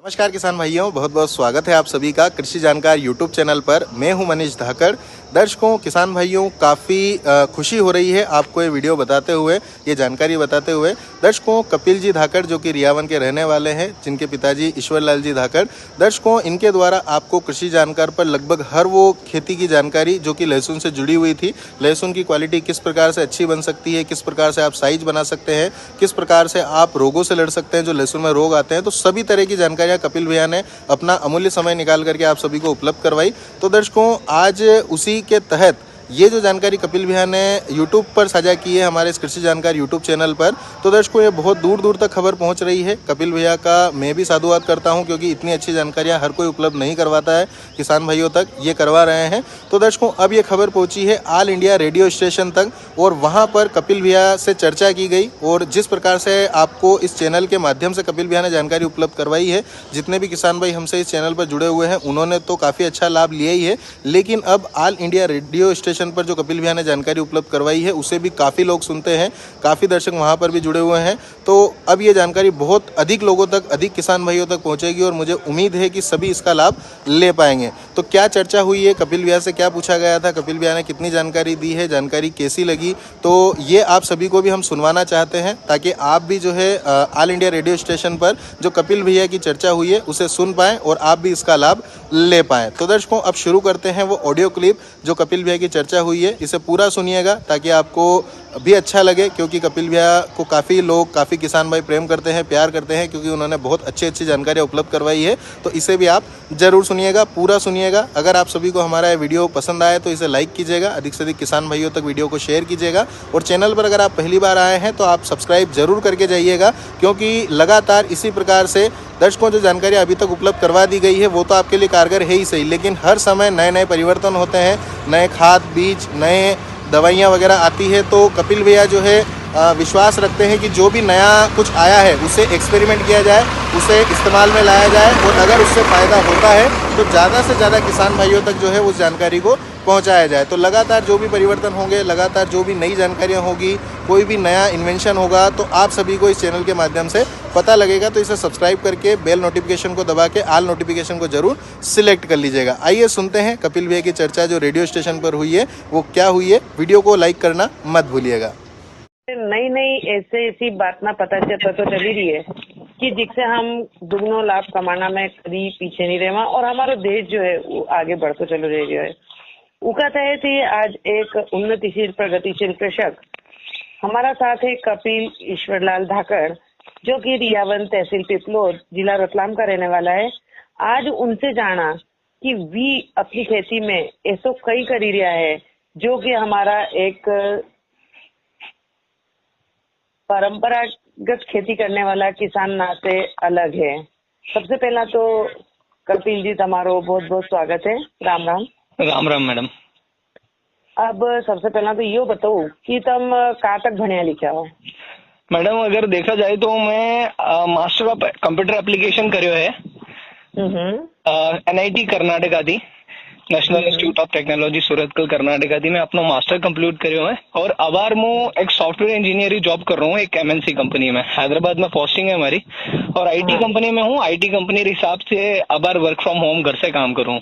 नमस्कार किसान भाइयों, बहुत बहुत स्वागत है आप सभी का कृषि जानकार यूट्यूब चैनल पर। मैं हूं मनीष धाकड़। दर्शकों, किसान भाइयों, काफ़ी खुशी हो रही है आपको ये वीडियो बताते हुए, ये जानकारी बताते हुए। दर्शकों, कपिल जी धाकड़ जो कि रियावन के रहने वाले हैं, जिनके पिताजी ईश्वर लाल जी धाकड़, दर्शकों इनके द्वारा आपको कृषि जानकार पर लगभग हर वो खेती की जानकारी जो कि लहसुन से जुड़ी हुई थी, लहसुन की क्वालिटी किस प्रकार से अच्छी बन सकती है, किस प्रकार से आप साइज बना सकते हैं, किस प्रकार से आप रोगों से लड़ सकते हैं जो लहसुन में रोग आते हैं, तो सभी तरह की जानकारियां कपिल भैया ने अपना अमूल्य समय निकाल करके आप सभी को उपलब्ध करवाई। तो दर्शकों, आज उसी के तहत ये जो जानकारी कपिल भैया ने यूट्यूब पर साझा की है हमारे इस कृषि जानकार यूट्यूब चैनल पर, तो दर्शकों ये बहुत दूर दूर तक खबर पहुंच रही है। कपिल भैया का मैं भी साधुवाद करता हूं, क्योंकि इतनी अच्छी जानकारियां हर कोई उपलब्ध नहीं करवाता है किसान भाइयों तक, ये करवा रहे हैं। तो दर्शकों, अब ये खबर पहुंची है ऑल इंडिया रेडियो स्टेशन तक, और वहाँ पर कपिल भैया से चर्चा की गई। और जिस प्रकार से आपको इस चैनल के माध्यम से कपिल भैया ने जानकारी उपलब्ध करवाई है, जितने भी किसान भाई हमसे इस चैनल पर जुड़े हुए हैं उन्होंने तो काफ़ी अच्छा लाभ लिया ही है, लेकिन अब ऑल इंडिया रेडियो स्टेशन पर जो कपिल भैया ने जानकारी उपलब्ध करवाई है उसे भी काफ़ी लोग सुनते हैं, काफ़ी दर्शक वहां पर भी जुड़े हुए हैं। तो अब ये जानकारी बहुत अधिक लोगों तक, अधिक किसान भाइयों तक पहुंचेगी, और मुझे उम्मीद है कि सभी इसका लाभ ले पाएंगे। तो क्या चर्चा हुई है, कपिल भैया से क्या पूछा गया था, कपिल भैया ने कितनी जानकारी दी है, जानकारी कैसी लगी, तो ये आप सभी को भी हम सुनवाना चाहते हैं, ताकि आप भी जो है ऑल इंडिया रेडियो स्टेशन पर जो कपिल भैया की चर्चा हुई है उसे सुन पाएं और आप भी इसका लाभ ले पाएं। तो दर्शकों, अब शुरू करते हैं वो ऑडियो क्लिप जो कपिल भैया की चर्चा हुई है। इसे पूरा सुनिएगा ताकि आपको भी अच्छा लगे, क्योंकि कपिल भैया को काफ़ी लोग, काफ़ी किसान भाई प्रेम करते हैं, प्यार करते हैं, क्योंकि उन्होंने बहुत अच्छी अच्छी जानकारियाँ उपलब्ध करवाई है। तो इसे भी आप जरूर सुनिएगा, पूरा सुनिएगा। अगर आप सभी को हमारा वीडियो पसंद आए तो इसे लाइक कीजिएगा, अधिक से अधिक किसान भाइयों तक वीडियो को शेयर कीजिएगा, और चैनल पर अगर आप पहली बार आए हैं तो आप सब्सक्राइब जरूर करके जाइएगा, क्योंकि लगातार इसी प्रकार से दर्शकों जो जानकारी अभी तक उपलब्ध करवा दी गई है वो तो आपके लिए कारगर है ही सही, लेकिन हर समय नए नए परिवर्तन होते हैं, नए खाद बीज, नए दवाइयाँ वगैरह आती है। तो कपिल भैया जो है विश्वास रखते हैं कि जो भी नया कुछ आया है उसे एक्सपेरिमेंट किया जाए, उसे इस्तेमाल में लाया जाए, और अगर उससे फ़ायदा होता है तो ज़्यादा से ज़्यादा किसान भाइयों तक जो है उस जानकारी को पहुंचाया जाए। तो लगातार जो भी परिवर्तन होंगे, लगातार जो भी नई जानकारियां होगी, कोई भी नया इन्वेंशन होगा, तो आप सभी को इस चैनल के माध्यम से पता लगेगा। तो इसे सब्सक्राइब करके बेल नोटिफिकेशन को दबा के ऑल नोटिफिकेशन को जरूर सिलेक्ट कर लीजिएगा। आइए सुनते हैं कपिल भैया की चर्चा जो रेडियो स्टेशन पर हुई है वो क्या हुई है। वीडियो को लाइक करना मत भूलिएगा। नई नई ऐसी बात ना पता चल रही है कि जिससे हम दुगनो लाभ कमाना में कभी पीछे नहीं रहेगा, और हमारा देश जो है वो आगे बढ़ते चलो रही है। उका तहत ही आज एक उन्नतिशील प्रगतिशील कृषक हमारा साथ है कपिल ईश्वरलाल धाकड़, जो कि रियावन तहसील पिपलोद जिला रतलाम का रहने वाला है। आज उनसे जाना कि वी अपनी खेती में ऐसा कई करी रहा है जो कि हमारा एक परंपरागत खेती करने वाला किसान नाते अलग है। सबसे पहला तो कपिल जी तमारो बहुत बहुत स्वागत है। राम राम। राम राम मैडम। अब सबसे पहला तो यो बताओ कि तुम कहाँ तक भणिया लिखा हो? मैडम, अगर देखा जाए तो मैं मास्टर ऑफ कंप्यूटर एप्लीकेशन कर्यो है NIT कर्नाटका थी, national institute of technology Surathkal Karnataka थी। मैं अपना मास्टर कंप्लीट कर्यो है, और अबार मैं एक सॉफ्टवेयर इंजीनियर जॉब कर रहा हूँ एक MNC कंपनी में। हैदराबाद में पोस्टिंग है हमारी, और IT कंपनी में हूँ। IT कंपनी के हिसाब से अबार वर्क फ्रॉम होम घर से काम करूँ।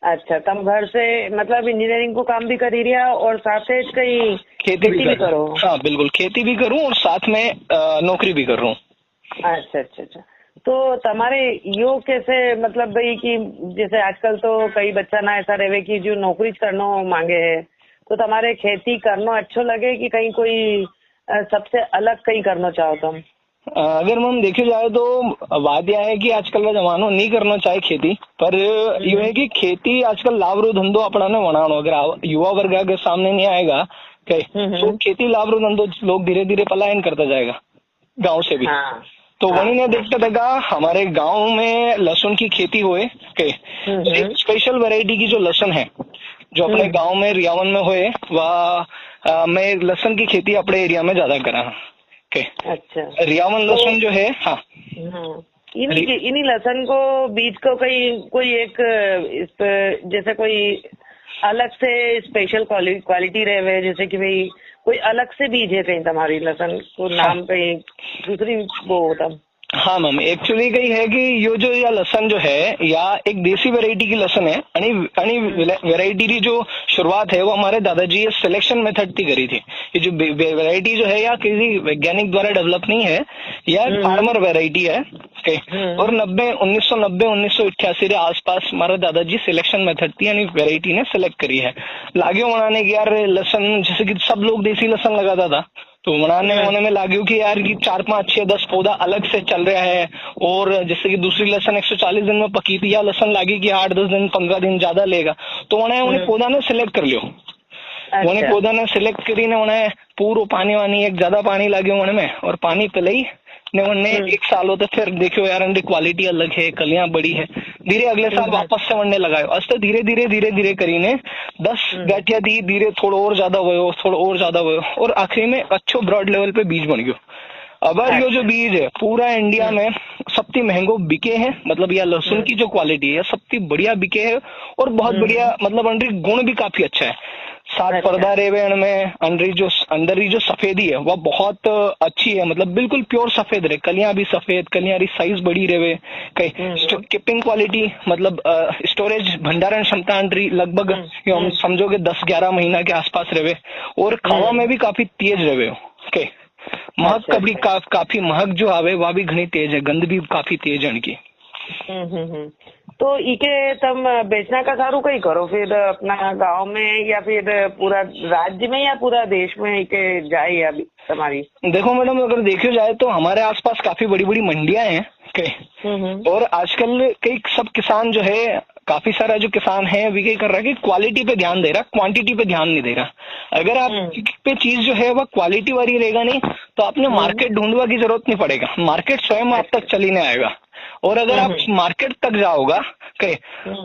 अच्छा, तुम घर से मतलब इंजीनियरिंग को काम भी कर रही है और साथ से कहीं खेती भी करो? हाँ बिल्कुल, खेती भी करूँ और साथ में नौकरी भी कर रहा हूँ। अच्छा। तो तुम्हारे यो कैसे, मतलब भाई कि जैसे आजकल तो कई बच्चा ना ऐसा रहे कि जो नौकरी करना मांगे है, तो तुम्हारे खेती करना अच्छो लगे कि कहीं कोई सबसे अलग कहीं करना चाहो तुम? अगर हम देखे जाए तो बात यह है कि आजकल का जमाना नहीं करना चाहे खेती, पर ये है कि खेती आजकल लाभरू धंधो अपना ने बनाना। अगर युवा वर्ग के सामने नहीं आएगा तो खेती लाभरू धंधो लोग धीरे धीरे पलायन करता जाएगा गांव से भी। तो वही ने देखते देखा हमारे गांव में लहसुन की खेती हुए एक स्पेशल वैरायटी की जो लहसुन है जो अपने गांव में रियावन में हुए, वह मैं लहसुन की खेती अपने एरिया में ज्यादा करा। अच्छा, रियावन लहसुन जो है, हाँ, इन्हीं लहसुन को बीज को कोई एक जैसे कोई अलग से स्पेशल क्वालिटी रहे, जैसे कि भाई कोई अलग से बीज है कहीं तुम्हारी लहसुन को नाम कहीं दूसरी वो होता? हाँ मैम, एक्चुअली कही है कि यो जो या लसन जो है या एक देसी वैरायटी की लसन है आणि वैरायटी की जो शुरुआत है वो हमारे दादाजी ये सिलेक्शन मेथड थी करी थी। ये जो वैरायटी जो है या किसी वैज्ञानिक द्वारा डेवलप नहीं है, या फार्मर वैरायटी है। और 1990-1988 के आसपास हमारे दादाजी सिलेक्शन मेथड थी यानी वैरायटी ने सिलेक्ट करी है। लाग्यो बनाने की यार लसन, जैसे कि सब लोग देसी लसन लगाता था, तो बनाने होने में लाग्यो कि यार की 4, 5, 6, 10 पौधा अलग से चल रहा है। और जैसे कि दूसरी लसन 140 दिन में पकी थी, या लसन लागी कि 8, 10 दिन, 15 दिन ज्यादा लेगा, तो उन्हें पौधा ने सिलेक्ट कर लियो। उन्हें पौधा ने सिलेक्ट करी ने उन्हें पूरा पानी वानी एक ज्यादा पानी लाग्यो उनमें, और पानी पिलाई ने उन्हें 1 साल होते फिर देखो यार उनकी क्वालिटी अलग है, कलियां बड़ी है, धीरे अगले साल वापस से वनने लगायो। अस्त धीरे धीरे करीने 10 गाठिया दी, धीरे थोड़ा और ज्यादा हुयो, थोड़ा और ज्यादा हुयो, और आखिरी में अच्छो ब्रॉड लेवल पे बीज बन गयो। अब यो जो बीज है पूरा इंडिया में सबसे महंगो बिके है, मतलब यह लहसुन की जो क्वालिटी है सबसे बढ़िया बिके है, और बहुत बढ़िया, मतलब अंदर गुण भी काफी अच्छा है। 7 पर्दा रेवे में, अंदर जो सफेदी है वह बहुत अच्छी है, मतलब बिल्कुल प्योर सफेद रहे, कलियां भी सफेद, कलियां री साइज बड़ी रेवे, कीपिंग क्वालिटी मतलब स्टोरेज भंडारण क्षमता अंदर लगभग हम समझोगे 10-11 महीना के आसपास रहे, और खावा में भी काफी तेज रहे। महक कभी काफी महक जो आवे वह भी घनी तेज है, गंध भी काफी तेज है इनकी। तो इके तुम बेचना का सारू कहीं करो फिर अपना गांव में या फिर पूरा राज्य में या पूरा देश में इके जाए अभी तुम्हारी? देखो मैडम, अगर देखो जाए तो हमारे आसपास काफी बड़ी बड़ी मंडियां हैं कई, और आजकल कई सब किसान जो है, काफी सारा जो किसान है वे क्या कर रहा है कि क्वालिटी पे ध्यान दे रहा, क्वांटिटी पे ध्यान नहीं दे रहा। अगर आप पे चीज जो है वह क्वालिटी वाली रहेगा नहीं तो आपने मार्केट ढूंढवा की जरूरत नहीं पड़ेगा, मार्केट स्वयं आप तक चली नहीं आएगा। और अगर आप मार्केट तक जाओगा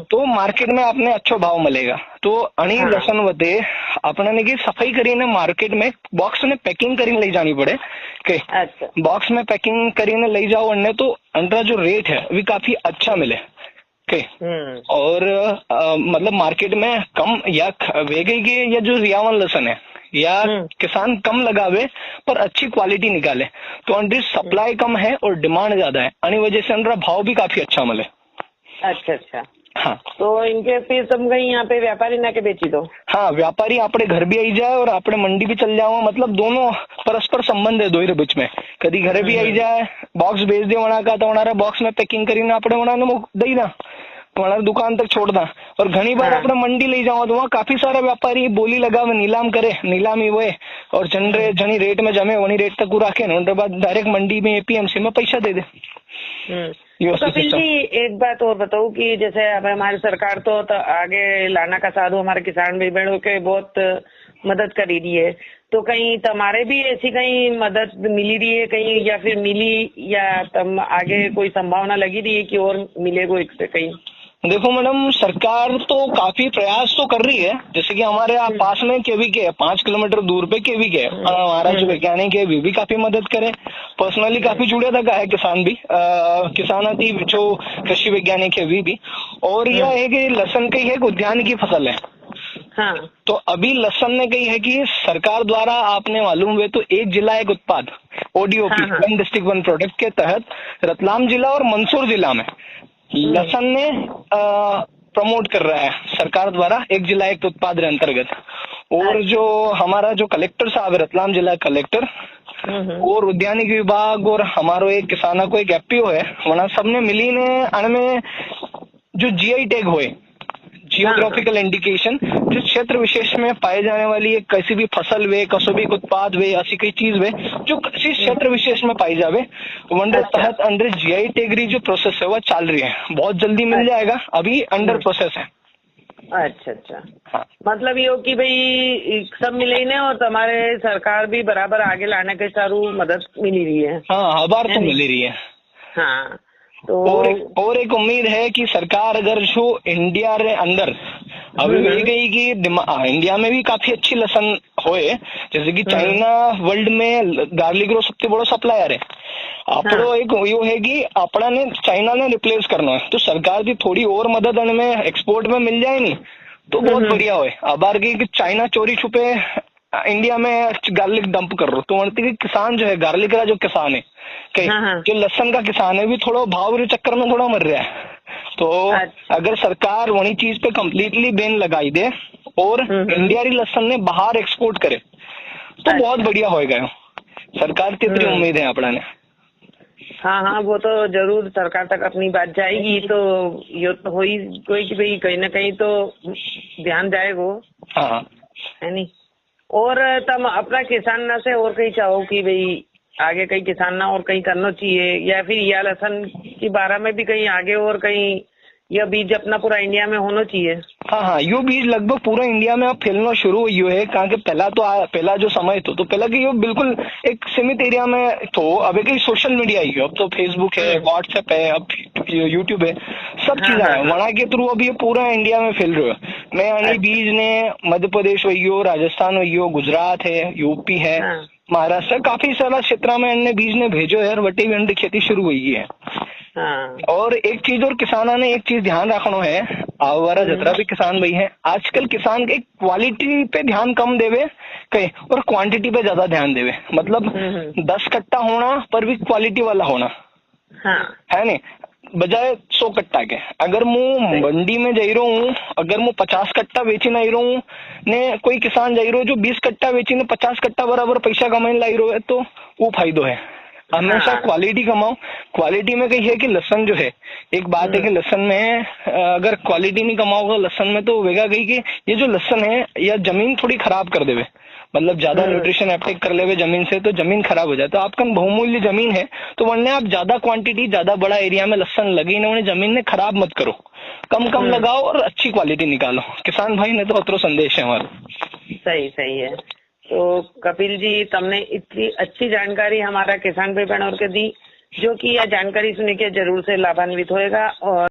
तो मार्केट में आपने अच्छा भाव मिलेगा। तो अणी लसन वते अपने की सफाई करीने मार्केट में बॉक्स में पैकिंग करीने ले जानी पड़े बॉक्स में पैकिंग करीने ले जाओ अन्य, तो अंदर जो रेट है वो काफी अच्छा मिले। और मतलब मार्केट में कम या वेगे के या जो रियावन लसन है या किसान कम लगावे पर अच्छी क्वालिटी निकाले, तो अंदर सप्लाई कम है और डिमांड ज्यादा है, अन्य वजह से अंदर भाव भी काफी अच्छा मिले। अच्छा। हाँ, तो इनके फिर तुम कहीं यहाँ पे व्यापारी ना के बेची दो? हाँ, व्यापारी अपने घर भी आई जाए और अपने मंडी भी चल जाओ, मतलब दोनों परस्पर संबंध है दो बीच में। कभी घर भी आई जाए, बॉक्स भेज दे वहां का, तो हमारा बॉक्स में पैकिंग करीने अपने वहां ने दई ना, तुम्हारा दुकान तक छोड़ना। और घनी बार अपने मंडी ले जाओ तो वहाँ काफी सारे व्यापारी बोली लगावे, नीलाम करे, नीलामी हुए और जनी रेट में जमे वही रेट तक रखे, उसके बाद डायरेक्ट मंडी में एपीएमसी में पैसा दे दे। तो कपिल जी एक बात और बताओ कि जैसे अब हमारी सरकार तो आगे लाना का साधु हमारे किसान भाई बहनों के बहुत मदद करी रही है, तो कहीं तुम्हारे भी ऐसी कहीं मदद मिली रही है कहीं, या फिर मिली, या तुम आगे कोई संभावना लगी रही है कि और मिलेगा इससे कहीं? देखो मैडम, सरकार तो काफी प्रयास तो कर रही है, जैसे कि हमारे पास में केवी के 5 किलोमीटर दूर पे केवी के हमारा जो वैज्ञानिक है वे भी काफी मदद करे, पर्सनली काफी जुड़े तक है किसान भी, किसान जो कृषि वैज्ञानिक है वे भी। और यह है कि लसन की एक उद्यान की फसल है। हाँ। तो अभी लसन ने कही है कि सरकार द्वारा आपने मालूम हुए तो एक जिला एक उत्पाद ODOP, one district one product के तहत रतलाम जिला और मंदसौर जिला में लसन ने प्रमोट कर रहा है सरकार द्वारा, एक जिला एक उत्पाद के अंतर्गत। और जो हमारा जो कलेक्टर साहब है, रतलाम जिला कलेक्टर और उद्यानिक विभाग और हमारो एक किसाना को एक एफपीओ है, वहां सबने मिली ने अनमें जो GI टैग हुए, जियोग्राफिकल इंडिकेशन, जो क्षेत्र विशेष में पाए जाने वाली एक किसी भी फसल वे, कसो भी उत्पाद वे, ऐसी कोई चीज वे जो किसी क्षेत्र विशेष में पाई जावे, वंडर तहत अंडर GI टैगरी जो प्रोसेस है वह चल रही है, बहुत जल्दी मिल जाएगा, अभी अंडर प्रोसेस है। अच्छा। हाँ। मतलब ये हो कि भाई सब मिले ही नहीं और तुम्हारे सरकार भी बराबर आगे लाने के सारू मदद मिली रही है। हाँ, आभार तो मिल रही है। हाँ, तो और एक उम्मीद है कि सरकार अगर जो इंडिया रे अंदर अभी मिल गई कि इंडिया में भी काफी अच्छी लसन होए, जैसे कि चाइना वर्ल्ड में गार्लिक रो सबसे बड़ा सप्लायर है, अपनो एक यो है कि अपना ने चाइना ने रिप्लेस करना है, तो सरकार की थोड़ी और मदद में एक्सपोर्ट में मिल जाए नहीं तो बहुत बढ़िया होए। अबार की चाइना चोरी छुपे इंडिया में गार्लिक डंप कर रहा, तो किसान जो है गार्लिक का जो किसान है कि हाँ। जो लहसन का किसान है भी थोड़ा भाव के चक्कर में थोड़ा मर रहा है। तो अच्छा। अगर सरकार वही चीज पे कम्प्लीटली बैन लगाई दे और इंडिया री लहसन ने बाहर एक्सपोर्ट करे तो बहुत बढ़िया होएगा। सरकार तितरी उम्मीद है अपना ने। हाँ, वो तो जरूर सरकार तक अपनी बात जाएगी, तो ये तो हो ही कोई कि भाई कहीं ना कहीं तो ध्यान जाएगा। हाँ है नहीं। और तुम अपना किसान ना से और कहीं चाहो कि भाई आगे कहीं किसान ना और कहीं करना चाहिए, या फिर यह लहसन की बारह में भी कहीं आगे और कहीं यह बीज अपना पूरा इंडिया में होना चाहिए। हाँ, यो बीज लगभग पूरा इंडिया में अब फैलना शुरू हुई है। कारण के पहला जो समय तो पहला कि यो बिल्कुल एक सीमित एरिया में तो अब एक सोशल मीडिया ही अब तो फेसबुक है, व्हाट्सएप है, अब यूट्यूब है, सब चीजें है वहां के थ्रू अब ये पूरा इंडिया में फैल रहा है। मैं यानी बीज ने मध्य प्रदेश हो, राजस्थान हो, गुजरात है, यूपी है, महाराष्ट्र, काफी सारा क्षेत्र में अन्य बीज ने भेजो है और वटे भी खेती शुरू हुई है। और एक चीज और किसानों ने एक चीज ध्यान रखना है, आवारा जितना भी किसान भाई है, आजकल किसान के क्वालिटी पे ध्यान कम देवे कहीं और क्वांटिटी पे ज्यादा ध्यान देवे। मतलब 10 कट्टा होना पर भी क्वालिटी वाला होना है नहीं, बजाय 100 कट्टा के। अगर मैं मंडी में जा रहा हूँ, अगर मैं 50 कट्टा बेची नहीं रहा हूँ ने कोई किसान जा रहा हूँ जो 20 कट्टा बेची ने 50 कट्टा बराबर पैसा कमाने लाई रहा है, तो वो फायदो है। हमेशा क्वालिटी कमाओ। क्वालिटी में कही है कि लहसन जो है, एक बात है कि लहसन में अगर क्वालिटी नहीं कमाओगे लहसन में तो होगा कही कि ये जो लहसन है या जमीन थोड़ी खराब कर देवे, मतलब ज्यादा न्यूट्रिशन अपटेक कर लेवे जमीन से तो जमीन खराब हो जाए। तो आपका बहुमूल्य जमीन है तो वरने आप ज्यादा क्वांटिटी ज्यादा बड़ा एरिया में लहसन लगी ना, उन्हें जमीन ने खराब मत करो, कम लगाओ और अच्छी क्वालिटी निकालो। किसान भाई ने तो अतरो संदेश है हमारा। सही है। तो कपिल जी, तुमने इतनी अच्छी जानकारी हमारा किसान भाई बहनों के दी, जो कि यह जानकारी सुन के जरूर से लाभान्वित होएगा। और